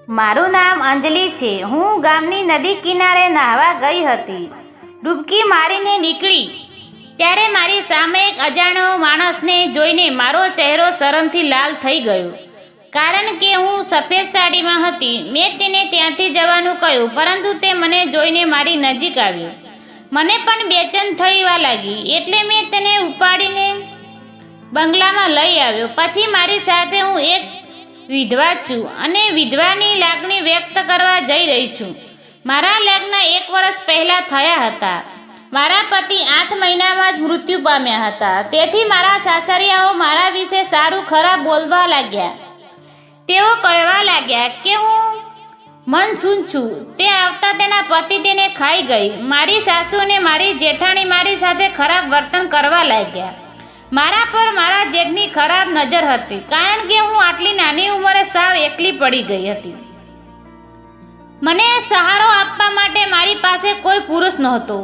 મારું નામ અંજલિ છે. હું ગામની નદી કિનારે નાહવા ગઈ હતી. ડૂબકી મારીને નીકળી ત્યારે મારી સામે એક અજાણ્યો માણસને જોઈને મારો ચહેરો શરમથી લાલ થઈ ગયો. કારણ કે હું સફેદ સાડીમાં હતી. મેં તેને ત્યાંથી જવાનું કહ્યું, પરંતુ તે મને જોઈને મારી નજીક આવ્યો. મને પણ બેચેન થવા લાગી, એટલે મેં તેને ઉપાડીને બંગલામાં લઈ આવ્યો. પછી મારી સાથે હું એક વિધવા છું અને વિધવાની લાગણી વ્યક્ત કરવા જઈ રહી છું. મારા લગ્ન 1 વર્ષ પહેલાં થયા હતા. મારા પતિ 8 મહિનામાં જ મૃત્યુ પામ્યા હતા. તેથી મારા સાસરિયાઓ મારા વિશે સારું ખરાબ બોલવા લાગ્યા. તેઓ કહેવા લાગ્યા કે હું મનસૂન છું. તે આવતા તેના પતિ તેને ખાઈ ગઈ. મારી સાસુ અને મારી જેઠાણી મારી સાથે ખરાબ વર્તન કરવા લાગ્યા. મારા પર મારા જેઠની ખરાબ નજર હતી, કારણ કે હું આટલી નાની ઉંમરે સાવ એકલી પડી ગઈ હતી. મને સહારો આપવા માટે મારી પાસે કોઈ પુરુષ નહોતો.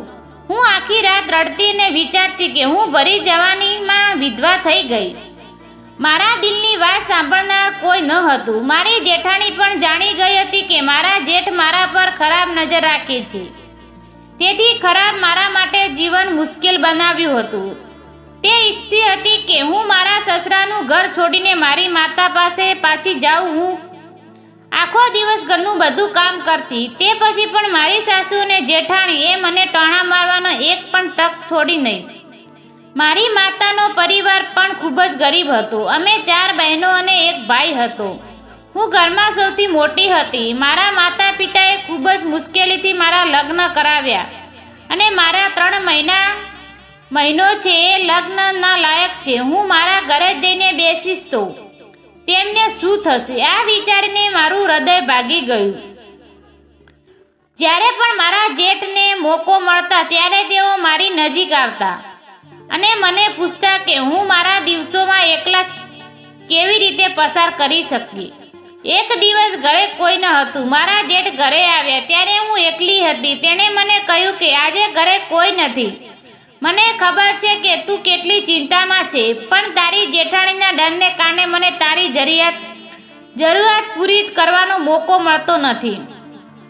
હું આખી રાત રડતી અને વિચારતી કે હું ભરી જવાનીમાં વિધવા થઈ ગઈ. મારા દિલની વાત સાંભળનાર કોઈ ન હતું. મારી જેઠાણી પણ જાણી ગઈ હતી કે મારા જેઠ મારા પર ખરાબ નજર રાખે છે. તેથી ખરાબ મારા માટે જીવન મુશ્કેલ બનાવ્યું હતું. તે ઈચ્છતી હતી કે હું મારા સસરાનું ઘર છોડીને મારી માતા પાસે પાછી જાઉં. હું આખો દિવસ ઘરનું બધું કામ કરતી. તે પછી પણ મારી સાસુ અને જેઠાણી એ મને ટોણા મારવાનો એક પણ તક છોડી નહીં. મારી માતાનો પરિવાર પણ ખૂબ જ ગરીબ હતો. અમે 4 બહેનો અને 1 ભાઈ હતો. હું ઘરમાં સૌથી મોટી હતી. મારા માતા પિતાએ ખૂબ જ મુશ્કેલીથી મારા લગ્ન કરાવ્યા અને મારા 3 મહિનો છે એ લગ્નના લાયક છે. હું મારા ઘરે જઈને બેસીશ તો તેમને શું થશે? આ વિચારીને મારું હૃદય ભાગી ગયું. જ્યારે પણ મારા જેઠને મોકો મળતા ત્યારે તેઓ મારી નજીક આવતા અને મને પૂછતા કે હું મારા દિવસોમાં એકલા કેવી રીતે પસાર કરી શકી. એક દિવસ ઘરે કોઈ ન હતું. મારા જેઠ ઘરે આવ્યા ત્યારે હું એકલી હતી. તેણે મને કહ્યું કે આજે ઘરે કોઈ નથી. મને ખબર છે કે તું કેટલી ચિંતામાં છે, પણ તારી જેઠાણીના ડરને કારણે મને તારી જરૂરિયાત પૂરી કરવાનો મોકો મળતો નથી.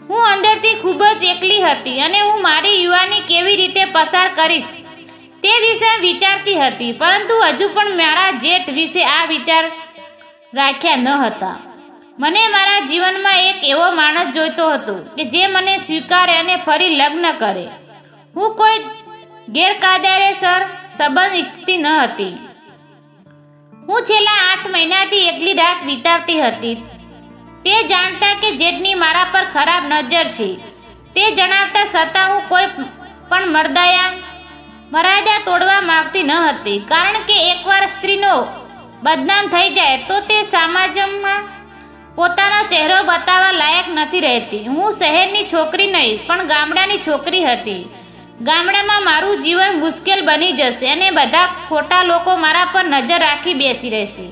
હું અંદરથી ખૂબ જ એકલી હતી અને હું મારી યુવાની કેવી રીતે પસાર કરીશ તે વિશે વિચારતી હતી. પરંતુ હજુ પણ મારા જેઠ વિશે આ વિચાર રાખ્યા ન હતા. મને મારા જીવનમાં એક એવો માણસ જોઈતો હતો કે જે મને સ્વીકારે અને ફરી લગ્ન કરે. હું કોઈ ગેરકાયદેસર સંબંધ ઈચ્છતી ન હતી. હું છેલ્લા 8 મહિનાથી એકલી રાત વિતાવતી હતી. તે જાણતા કે જેઠની મારા પર ખરાબ નજર છે, તે જણાવતા છતાં હું કોઈ પણ મર્યાદા તોડવા માંગતી ન હતી. કારણ કે એકવાર સ્ત્રીનો બદનામ થઈ જાય તો તે સમાજમાં પોતાનો ચહેરો બતાવવા લાયક નથી રહેતી. હું શહેરની છોકરી નહીં, પણ ગામડાની છોકરી હતી. ગામડામાં મારું જીવન મુશ્કેલ બની જશે અને બધા ખોટા લોકો મારા પર નજર રાખી બેસી રહેશે.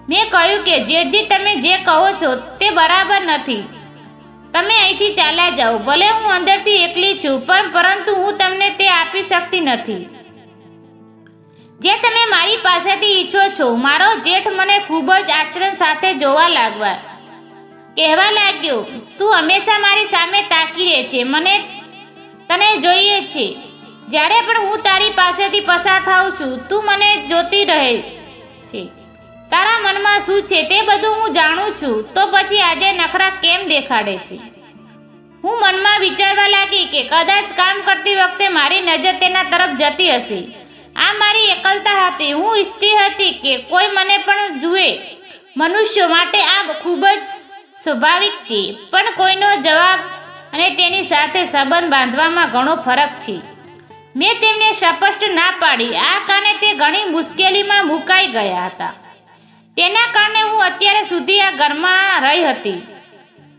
મેં કહ્યું કે જેઠજી, તમે જે કહો છો તે બરાબર નથી. તમે અહીંથી ચાલ્યા જાઓ. ભલે હું અંદરથી એકલી છું, પરંતુ હું તમને તે આપી શકતી નથી જે તમે મારી પાસેથી ઈચ્છો છો. મારો જેઠ મને ખૂબ જ આચરણ સાથે જોવા કહેવા લાગ્યો, તું હંમેશા મારી સામે તાકી રહે છે. મને તને જોઈએ છે. જ્યારે પણ હું તારી પાસેથી પસાર થાઉં છું, તું મને જોતી રહે છે. તારા મનમાં શું છે તે બધું હું જાણું છું. તો પછી આજે નખરા કેમ દેખાડે છે? હું મનમાં વિચારવા લાગી કે કદાચ કામ કરતી વખતે મારી નજર તેના તરફ જતી હશે. આ મારી એકલતા હતી. હું ઈચ્છતી હતી કે કોઈ મને પણ જુએ. મનુષ્યો માટે આ ખૂબ જ સ્વાભાવિક છે, પણ કોઈનો જવાબ અને તેની સાથે સંબંધ બાંધવામાં ઘણો ફરક છે. મેં તેમને સ્પષ્ટ ના પાડી. આ કારણે તે ઘણી મુશ્કેલીમાં મુકાઈ ગયા હતા. તેના કારણે હું અત્યાર સુધી આ ઘરમાં રહી હતી.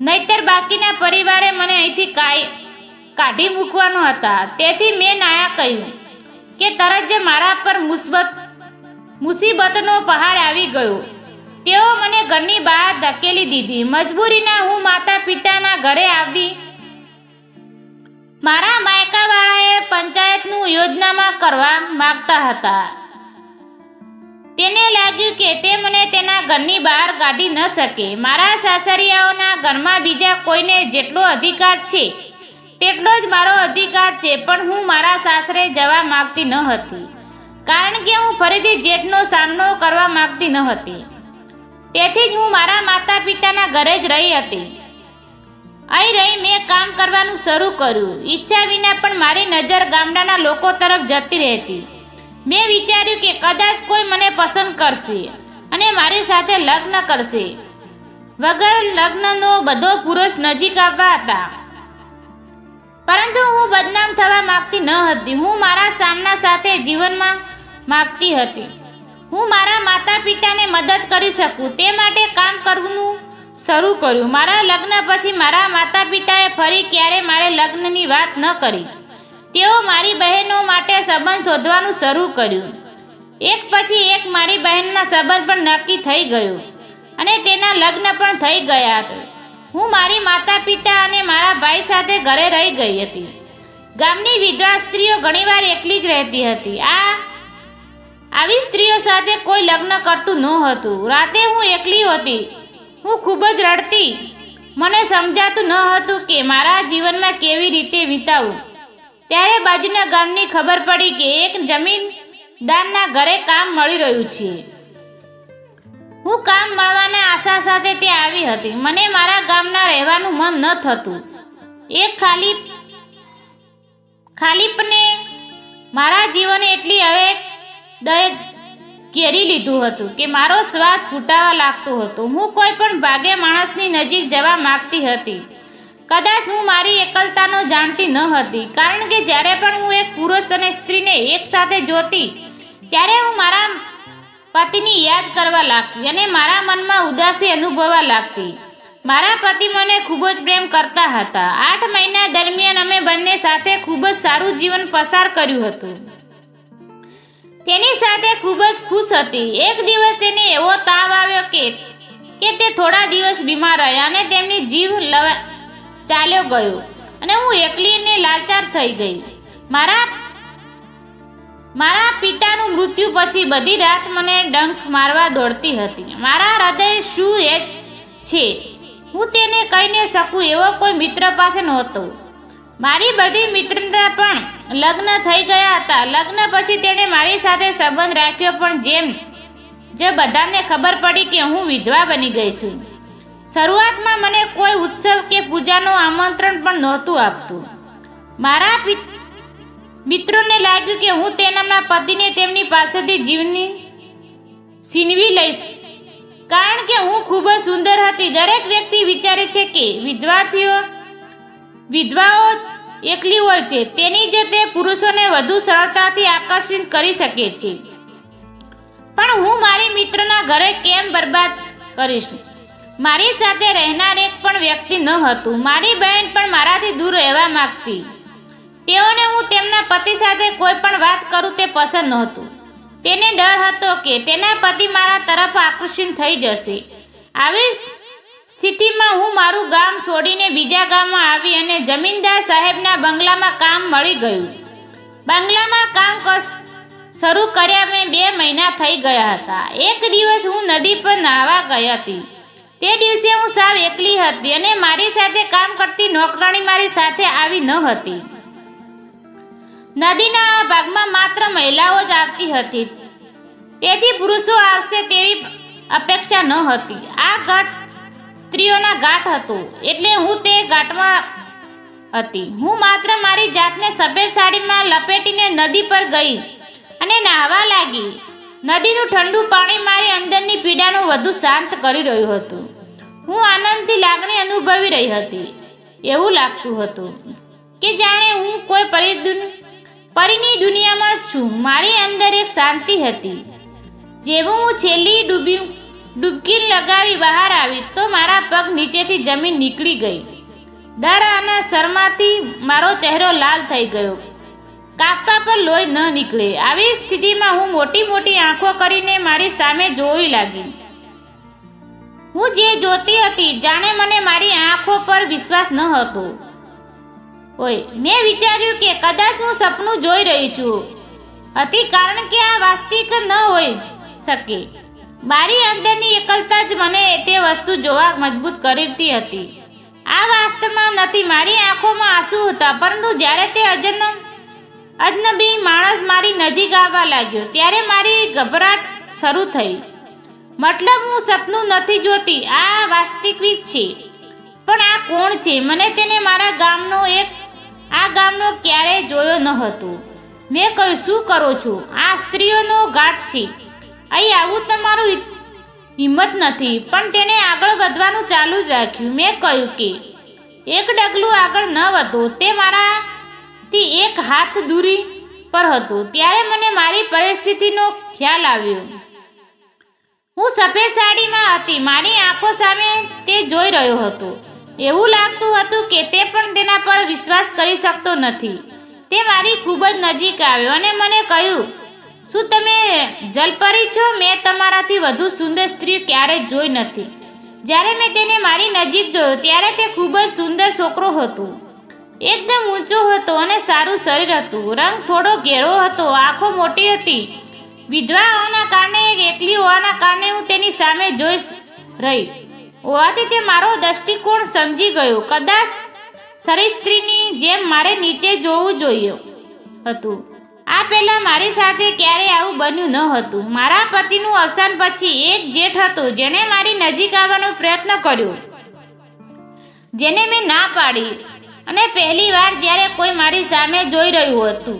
નહીતર બાકીના પરિવારે મને અહીંથી કાઢી મૂકવાનો હતા. તેથી મેં નાયા કહ્યું કે તરત જ મારા પર મુસીબતનો પહાડ આવી ગયો. તેઓ મને ઘરની બહાર ધકેલી દીધી. મજબૂરીના હું માતા પિતાના ઘરે આવી. મારા માયકાવાળાએ પંચાયતનું યોજનામાં કરવા માંગતા હતા. તેને લાગ્યું કે તે મને તેના ઘરની બહાર કાઢી ન શકે. મારા સાસરિયાઓના ઘરમાં બીજા કોઈને જેટલો અધિકાર છે તેટલો જ મારો અધિકાર છે, પણ હું મારા સાસરે જવા માંગતી ન હતી, કારણ કે હું ફરીથી જેઠનો સામનો કરવા માંગતી ન હતી. તેથી જ હું મારા માતા પિતાના ઘરે જ રહી હતી. અહીં રહી મેં કામ કરવાનું શરૂ કર્યું. ઈચ્છા વિના પણ મારી નજર ગામડાના લોકો તરફ જતી રહેતી. મેં વિચાર્યું કે કદાચ કોઈ મને પસંદ કરશે અને મારી સાથે લગ્ન કરશે. વગર લગ્નનો બધો પુરુષ નજીક આવવા હતા, પરંતુ હું બદનામ થવા માંગતી ન હતી. હું મારા સામના સાથે જીવનમાં માંગતી હતી. હું મારા માતા પિતાને મદદ કરી શકું તે માટે કામ કરવાનું શરૂ કર્યું. મારા લગ્ન પછી મારા માતા પિતાએ ફરી ક્યારે મારે લગ્નની વાત ન કરી. તેઓ મારી બહેનો માટે સંબંધ શોધવાનું શરૂ કર્યું. એક પછી એક મારી બહેનના સંબંધ પણ નક્કી થઈ ગયું અને તેના લગ્ન પણ થઈ ગયા હતા. હું મારી માતા પિતા અને મારા ભાઈ સાથે ઘરે રહી ગઈ હતી. ગામની વિધવા સ્ત્રીઓ ઘણીવાર એકલી જ રહેતી હતી. આવી સ્ત્રીઓ સાથે કોઈ લગ્ન કરતું નહોતું. રાતે હું એકલી હતી. હું ખૂબ જ રડતી. મને સમજાતું ન હતું કે મારા જીવનમાં કેવી રીતે વિતાવું. ત્યારે બાજુના ગામની ખબર પડી કે એક જમીનદારના ઘરે કામ મળી રહ્યું છે. હું કામ મળવાના આશા સાથે ત્યાં આવી હતી. મને મારા ગામના રહેવાનું મન ન થતું. એક ખાલીપને મારા જીવને એટલી હવે દય ઘેરી લીધું હતું કે મારો શ્વાસ ફૂટાવા લાગતો હતો. હું કોઈ પણ ભાગે માણસની નજીક જવા માંગતી હતી. કદાચ હું મારી એકલતાનો જાણતી ન હતી, કારણ કે જ્યારે પણ હું એક પુરુષ અને સ્ત્રીને એકસાથે જોતી ત્યારે હું મારા પતિની યાદ કરવા લાગતી અને મારા મનમાં ઉદાસી અનુભવવા લાગતી. મારા પતિ મને ખૂબ જ પ્રેમ કરતા હતા. 8 મહિના દરમિયાન અમે બંને સાથે ખૂબ જ સારું જીવન પસાર કર્યું હતું. તેની સાથે ખૂબ જ ખુશ હતી. એક દિવસ તેને એવો તાવ આવ્યો કે તે થોડા દિવસ બીમાર રહ્યા અને તેમની જીવ ચાલ્યો ગયો અને હું એકલી અને લાચાર થઈ ગઈ. મારા પિતાનું મૃત્યુ પછી બધી રાત મને ડંખ મારવા દોડતી હતી. મારા હૃદય શું છે હું તેને કહી ન શકું એવો કોઈ મિત્ર પાસે નહોતો. મારી બધી મિત્રતા પણ લગ્ન થઈ ગયા હતા. લગ્ન પછી તેણે મારી સાથે સંબંધ રાખ્યો, પણ જે બધાને ખબર પડી કે હું વિધવા બની ગઈ છું. શરૂઆતમાં મને કોઈ ઉત્સવ કે પૂજાનું આમંત્રણ પણ નહોતું આપતું. મારા મિત્રોને લાગ્યું કે હું તેમના પતિને તેમની પાસેથી જીવની છીનવી લઈશ, કારણ કે હું ખૂબ જ સુંદર હતી. દરેક વ્યક્તિ વિચારે છે કે વિધવાઓ એકલી હોય છે, તેની જ તે પુરુષોને વધુ સરળતાથી આકર્ષિત કરી શકે છે. પણ હું મારી મિત્રના ઘરે કેમ બરબાદ કરીશ? મારી સાથે રહેનાર એક પણ વ્યક્તિ ન હતું. મારી બહેન પણ મારાથી દૂર રહેવા માંગતી. તેઓને હું તેમના પતિ સાથે કોઈ પણ વાત કરું તે પસંદ નહોતું. તેને ડર હતો કે તેના પતિ મારા તરફ આકર્ષિત થઈ જશે. આવી સ્થિતિમાં હું મારું ગામ છોડીને બીજા ગામમાં આવી અને જમીનદાર સાહેબના બંગલામાં કામ મળી ગયું. બંગલામાં કામ શરૂ કર્યા મેં 2 મહિના થઈ ગયા હતા. એક દિવસ હું નદી પર નાહવા ગઈ હતી. તે દિવસે હું સાવ એકલી હતી અને મારી સાથે કામ કરતી નોકરાણી મારી સાથે આવી ન હતી. નદીના આ ભાગમાં માત્ર મહિલાઓ જ આવતી હતી, તેથી પુરુષો આવશે તેવી અપેક્ષા ન હતી. આ ઘાટ સ્ત્રીઓના ઘાટ હતો, એટલે હું તે ઘાટમાં હતી. હું માત્ર મારી જાતને સફેદ સાડીમાં લપેટીને નદી પર ગઈ અને નાહવા લાગી. નદીનું ઠંડુ પાણી મારી અંદરની પીડાનું વધુ શાંત કરી રહ્યું હતું. હું આનંદથી લાગણી અનુભવી રહી હતી. એવું લાગતું હતું કે જાણે હું કોઈ પરીની દુનિયામાં છું. મારી અંદર એક શાંતિ હતી. જેવું હું છેલ્લી ડૂબકી લગાવી બહાર આવી તો મારા પગ નીચેથી જમીન નીકળી ગઈ. ડર અને શરમાથી મારો ચહેરો લાલ થઈ ગયો. કાપા પર લોહી ન નીકળે. આવી સ્થિતિમાં હું મોટી મોટી આંખો કરીને મારી સામે જોઈ લાગી. હું જે જોતી હતી જાણે મને મારી આંખો પર વિશ્વાસ ન હતો. મેં વિચાર્યું કે કદાચ હું સપનું જોઈ રહી છું હતી, કારણ કે આ વાસ્તવિક ન હોઈ શકે. મારી અંદરની એકલતા જ મને તે વસ્તુ જોવા મજબૂત કરતી હતી. આ વાસ્તવમાં નથી. મારી આંખોમાં આંસુ હતા, પરંતુ જ્યારે તે અજનબી માણસ મારી નજીક આવવા લાગ્યો ત્યારે મારી ગભરાટ શરૂ થઈ. મતલબ હું સપનું નથી જોતી, આ વાસ્તવિક છે. પણ આ કોણ છે? મને તેને મારા ગામનો ક્યારેય જોયો ન હતો. મેં કહ્યું, શું કરો છો? આ સ્ત્રીઓનો ઘાટ છે. અહીં આવું તમારું હિંમત નથી. પણ તેણે આગળ વધવાનું ચાલુ જ રાખ્યું. મેં કહ્યું કે એક ડગલું આગળ ન વધો. તે મારાથી એક હાથ દૂરી પર હતો. ત્યારે મને મારી પરિસ્થિતિનો ખ્યાલ આવ્યો. હું સફેદ સાડીમાં હતી. મારી આંખો સામે તે જોઈ રહ્યો હતો. એવું લાગતું હતું કે તે પણ તેના પર વિશ્વાસ કરી શકતો નથી. તે મારી ખૂબ જ નજીક આવ્યો અને મને કહ્યું, શું તમે જલપરી છો? મેં તમારાથી વધુ સુંદર સ્ત્રી ક્યારેય જોઈ નથી. જ્યારે મેં તેને મારી નજીક જોયો ત્યારે તે ખૂબ જ સુંદર છોકરો હતો. એકદમ ઊંચો હતો અને સારું શરીર હતું. રંગ થોડો ઘેરો હતો. આંખો મોટી હતી. વિધવા હોવાના કારણે, એકલી હોવાના કારણે હું તેની સામે જોઈ રહી હોવાથી તે મારો દૃષ્ટિકોણ સમજી ગયો. કદાચ સરી સ્ત્રીની જેમ મારે નીચે જોવું જોઈએ હતું. આ પહેલાં મારી સાથે ક્યારેય આવું બન્યું ન હતું. મારા પતિનું અવસાન પછી એક જેઠ હતો જેણે મારી નજીક આવવાનો પ્રયત્ન કર્યો, જેને મેં ના પાડી. અને પહેલી વાર જ્યારે કોઈ મારી સામે જોઈ રહ્યું હતું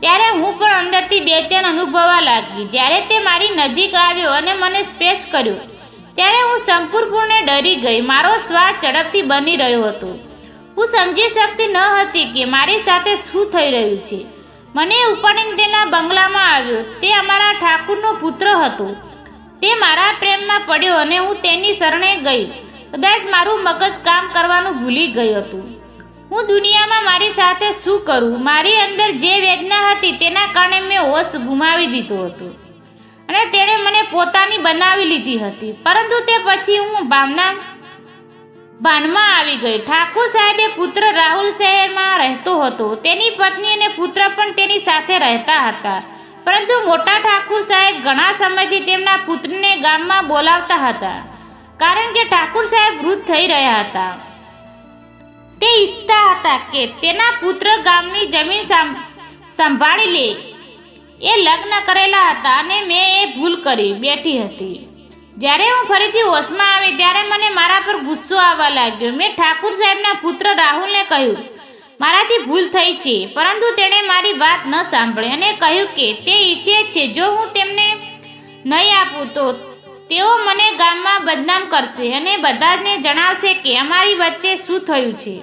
ત્યારે હું પણ અંદરથી બેચેન અનુભવવા લાગી. જ્યારે તે મારી નજીક આવ્યો અને મને સ્પર્શ કર્યો ત્યારે હું સંપૂર્ણપણે ડરી ગઈ. મારો શ્વાસ ઝડપથી બની રહ્યો હતો. હું સમજી શકતી ન હતી કે મારી સાથે શું થઈ રહ્યું છે. મને ઉપાડીને તેના બંગલામાં આવ્યો. તે અમારા ઠાકુરનો પુત્ર હતો. તે મારા પ્રેમમાં પડ્યો અને હું તેની શરણે ગઈ. કદાચ મારું મગજ કામ કરવાનું ભૂલી ગયું હતું. હું દુનિયામાં મારી સાથે શું કરું? મારી અંદર જે વેદના હતી તેના કારણે મેં હોશ ગુમાવી દીધો હતો અને તેણે મને પોતાની બનાવી લીધી હતી. પરંતુ તે પછી હું ભાનમાં આવી ગઈ. ઠાકુર સાહેબે પુત્ર રાહુલ શહેરમાં રહેતો હતો. તેની પત્ની અને પુત્ર પણ તેની સાથે રહેતા હતા. પરંતુ મોટા ઠાકુર સાહેબ ઘણા સમયથી તેમના પુત્રને ગામમાં બોલાવતા હતા, કારણ કે ઠાકુર સાહેબ વૃદ્ધ થઈ રહ્યા હતા. તે ઈચ્છતા હતા કે તેના પુત્ર ગામની જમીન સંભાળી લે. એ લગ્ન કરેલા હતા અને મેં એ ભૂલ કરી બેઠી હતી. જ્યારે હું ફરીથી હોશમાં આવી ત્યારે મને મારા પર ગુસ્સો આવવા લાગ્યો. મેં ઠાકુર સાહેબના પુત્ર રાહુલને કહ્યું, મારાથી ભૂલ થઈ છે. પરંતુ તેણે મારી વાત ન સાંભળી અને કહ્યું કે તે ઈચ્છે છે જો હું તેમને નહીં આપું તો તેઓ મને ગામમાં બદનામ કરશે અને બધાને જણાવશે કે અમારી વચ્ચે શું થયું છે.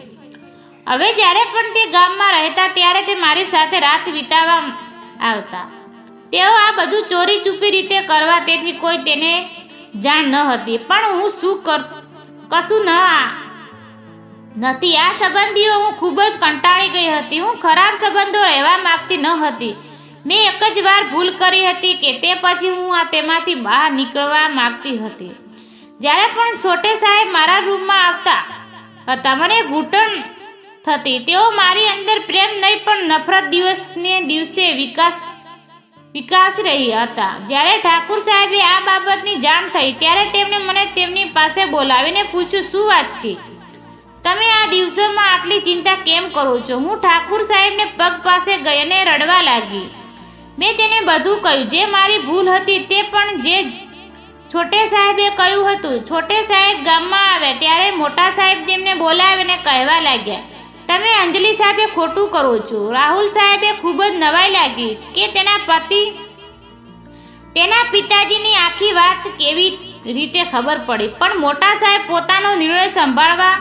હવે જ્યારે પણ તે ગામમાં રહેતા ત્યારે તે મારી સાથે રાત વિતાવવા આવતા. તેઓ આ બધું ચોરી છુપી રીતે કરવા, તેથી કોઈ તેને જાણ ન હતી. પણ હું કશું નથી. આ સંબંધીઓ હું ખૂબ જ કંટાળી ગઈ હતી. હું ખરાબ સંબંધો રહેવા માંગતી ન હતી. મેં એક જ વાર ભૂલ કરી હતી કે તે પછી હું તેમાંથી બહાર નીકળવા માંગતી હતી. જ્યારે પણ છોટે સાહેબ મારા રૂમમાં આવતા હતા મને ઘૂંટણ થતી. તેઓ મારી અંદર પ્રેમ નહીં પણ નફરત દિવસને દિવસે વિકાસ રહી હતા. જ્યારે ઠાકુર સાહેબે આ બાબતની જાણ થઈ ત્યારે તેમણે મને તેમની પાસે બોલાવીને પૂછ્યું, શું વાત છે? તમે આ દિવસોમાં આટલી ચિંતા કેમ કરો છો? હું ઠાકુર સાહેબને પગ પાસે ગઈ અને રડવા લાગી. મેં તેને બધું કહ્યું, જે મારી ભૂલ હતી તે પણ જે છોટે સાહેબે કહ્યું હતું. છોટે સાહેબ ગામમાં આવ્યા ત્યારે મોટા સાહેબ તેમને બોલાવીને કહેવા લાગ્યા, તમે અંજલિ સાથે ખોટું કરો છો. રાહુલ સાહેબે ખૂબ જ નવાઈ લાગી કે તેના પિતાજીની આખી વાત કેવી રીતે ખબર પડી. પણ મોટા સાહેબ પોતાનો નિર્ણય સંભાળવા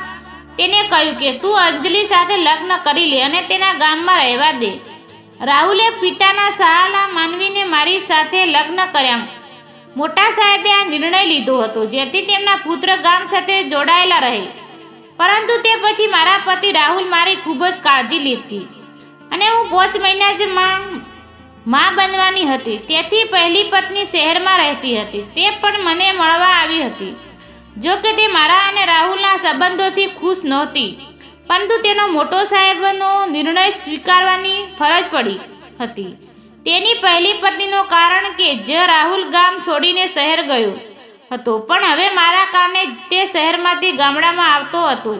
તેને કહ્યું કે તું અંજલિ સાથે લગ્ન કરી લે અને તેના ગામમાં રહેવા દે. રાહુલે પિતાના સહારા માનવીને મારી સાથે લગ્ન કર્યા. મોટા સાહેબે આ નિર્ણય લીધો હતો જેથી તેમના પુત્ર ગામ સાથે જોડાયેલા રહે. પરંતુ તે પછી મારા પતિ રાહુલ મારી ખૂબ જ કાળજી લીધી અને હું 5 મહિના જ માં બનવાની હતી. તેથી પહેલી પત્ની શહેરમાં રહેતી હતી. તે પણ મને મળવા આવી હતી. જો કે તે મારા અને રાહુલના સંબંધોથી ખુશ નહોતી, પરંતુ તેનો મોટો સાહેબનો નિર્ણય સ્વીકારવાની ફરજ પડી હતી. તેની પહેલી પત્નીનું કારણ કે જ રાહુલ ગામ છોડીને શહેર ગયો હતો, પણ હવે મારા કારણે તે શહેરમાંથી ગામડામાં આવતો હતો.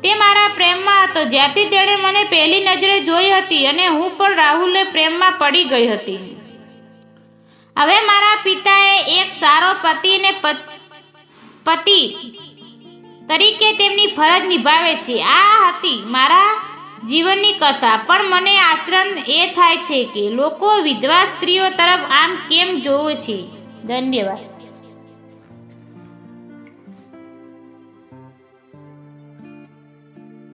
તે મારા પ્રેમમાં હતો. જ્યારથી તેણે મને પહેલી નજરે જોઈ હતી અને હું પણ રાહુલને પ્રેમમાં પડી ગઈ હતી. હવે મારા પિતાએ એક સારો પતિ અને પતિ તરીકે તેમની ફરજ નિભાવે છે. આ હતી મારા જીવનની કથા. પણ મને આશ્ચર્ય એ થાય છે કે લોકો વિધવા સ્ત્રીઓ તરફ આમ કેમ જોવે છે. ધન્યવાદ.